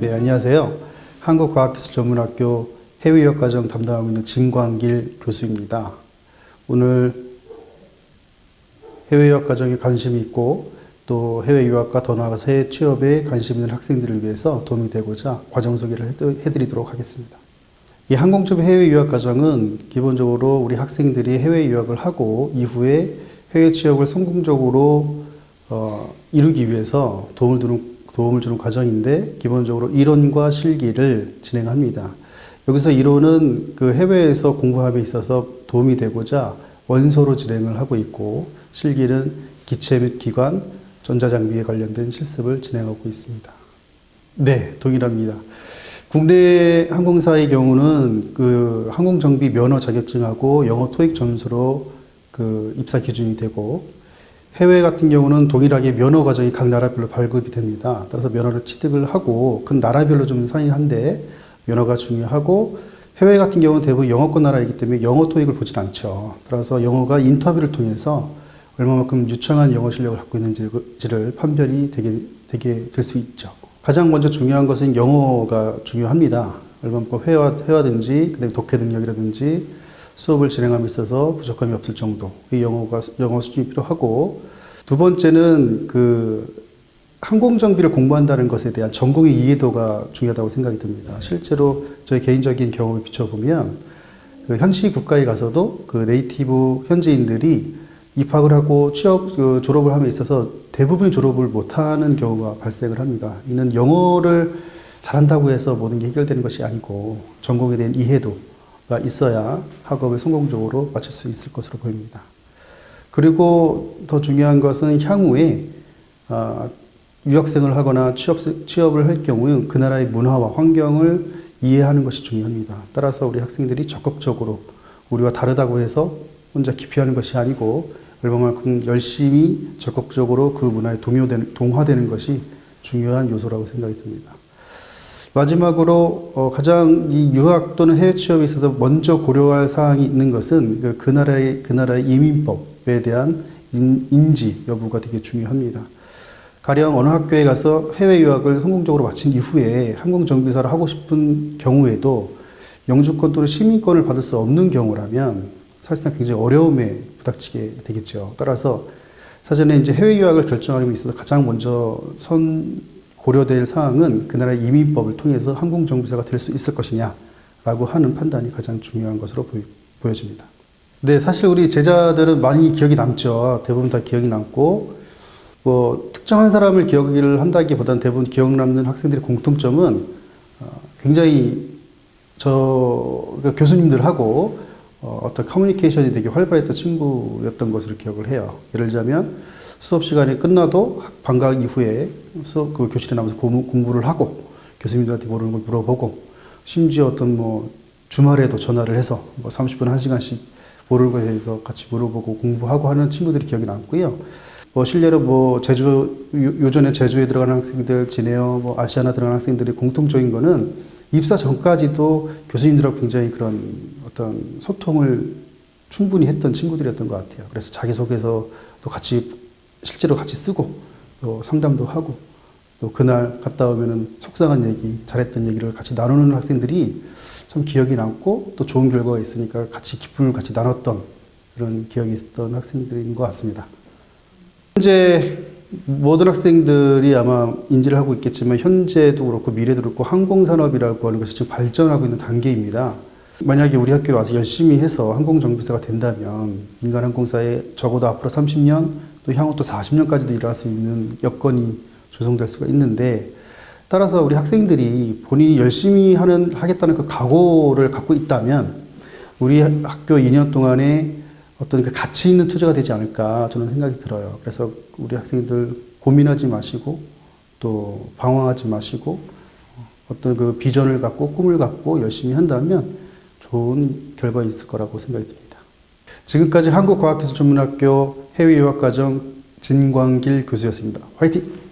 네, 안녕하세요. 한국과학기술전문학교 해외유학과정 담당하고 있는 진광길 교수입니다. 오늘 해외유학과정에 관심이 있고 또 해외유학과 더 나아가서 해외 취업에 관심 있는 학생들을 위해서 도움이 되고자 과정 소개를 해드리도록 하겠습니다. 이 항공주비 해외유학과정은 기본적으로 우리 학생들이 해외유학을 하고 이후에 해외 취업을 성공적으로 이루기 위해서 도움을 주는 과정인데, 기본적으로 이론과 실기를 진행합니다. 여기서 이론은 그 해외에서 공부함에 있어서 도움이 되고자 원서로 진행을 하고 있고, 실기는 기체 및 기관, 전자장비에 관련된 실습을 진행하고 있습니다. 네, 동일합니다. 국내 항공사의 경우는 그 항공정비 면허 자격증하고 영어 토익 점수로 그 입사 기준이 되고, 해외 같은 경우는 동일하게 면허 과정이 각 나라별로 발급이 됩니다. 따라서 면허를 취득을 하고 그 나라별로 좀 상이한데 면허가 중요하고, 해외 같은 경우는 대부분 영어권 나라이기 때문에 영어 토익을 보진 않죠. 따라서 영어가 인터뷰를 통해서 얼마만큼 유창한 영어 실력을 갖고 있는지를 판별이 되게 될 수 있죠. 가장 먼저 중요한 것은 영어가 중요합니다. 얼마만큼 회화든지 그다음에 독해 능력이라든지 수업을 진행함에 있어서 부족함이 없을 정도, 이 영어 수준이 필요하고, 두 번째는 그 항공정비를 공부한다는 것에 대한 전공의 이해도가 중요하다고 생각이 듭니다. 실제로 저희 개인적인 경험을 비춰보면 그 현지 국가에 가서도 그 네이티브 현지인들이 입학을 하고 졸업을 함에 있어서 대부분이 졸업을 못하는 경우가 발생을 합니다. 이는 영어를 잘한다고 해서 모든 게 해결되는 것이 아니고 전공에 대한 이해도가 있어야 학업을 성공적으로 마칠 수 있을 것으로 보입니다. 그리고 더 중요한 것은 향후에 유학생을 하거나 취업을 할 경우 그 나라의 문화와 환경을 이해하는 것이 중요합니다. 따라서 우리 학생들이 적극적으로 우리와 다르다고 해서 혼자 기피하는 것이 아니고 얼마만큼 열심히 적극적으로 그 문화에 동화되는 것이 중요한 요소라고 생각이 듭니다. 마지막으로 가장 이 유학 또는 해외 취업에 있어서 먼저 고려할 사항이 있는 것은 그 나라의 이민법에 대한 인지 여부가 되게 중요합니다. 가령 어느 학교에 가서 해외 유학을 성공적으로 마친 이후에 항공정비사를 하고 싶은 경우에도 영주권 또는 시민권을 받을 수 없는 경우라면 사실상 굉장히 어려움에 부닥치게 되겠죠. 따라서 사전에 이제 해외 유학을 결정하기 위해서 가장 먼저 고려될 사항은 그 나라의 이민법을 통해서 항공정비사가 될 수 있을 것이냐라고 하는 판단이 가장 중요한 것으로 보여집니다. 네, 사실 우리 제자들은 많이 기억이 남죠. 대부분 다 기억이 남고, 특정한 사람을 기억을 한다기보다는 대부분 기억 남는 학생들의 공통점은 굉장히 교수님들하고 어떤 커뮤니케이션이 되게 활발했던 친구였던 것으로 기억을 해요. 예를 들자면 수업 시간이 끝나도 방학 이후에 그 교실에 남아서 공부를 하고 교수님들한테 모르는 걸 물어보고, 심지어 어떤 주말에도 전화를 해서 30분, 1시간씩 모르는 것에 대해서 같이 물어보고 공부하고 하는 친구들이 기억이 남고요. 실례로 요전에 제주에 들어가는 학생들, 지내어 아시아나 들어가는 학생들의 공통적인 거는 입사 전까지도 교수님들하고 굉장히 그런 어떤 소통을 충분히 했던 친구들이었던 것 같아요. 그래서 자기소개서도 실제로 같이 쓰고, 또 상담도 하고, 또 그날 갔다 오면은 속상한 얘기, 잘했던 얘기를 같이 나누는 학생들이 참 기억이 남고, 또 좋은 결과가 있으니까 기쁨을 같이 나눴던 그런 기억이 있었던 학생들인 것 같습니다. 현재 모든 학생들이 아마 인지를 하고 있겠지만, 현재도 그렇고 미래도 그렇고 항공산업이라고 하는 것이 지금 발전하고 있는 단계입니다. 만약에 우리 학교에 와서 열심히 해서 항공정비사가 된다면 민간항공사에 적어도 앞으로 30년, 또 향후 또 40년까지도 일할 수 있는 여건이 조성될 수가 있는데, 따라서 우리 학생들이 본인이 열심히 하겠다는 그 각오를 갖고 있다면 우리 학교 2년 동안에 어떤 그 가치 있는 투자가 되지 않을까 저는 생각이 들어요. 그래서 우리 학생들 고민하지 마시고 또 방황하지 마시고 어떤 그 비전을 갖고 꿈을 갖고 열심히 한다면 좋은 결과가 있을 거라고 생각이 듭니다. 지금까지 한국과학기술전문학교 해외유학과정 진광길 교수였습니다. 화이팅!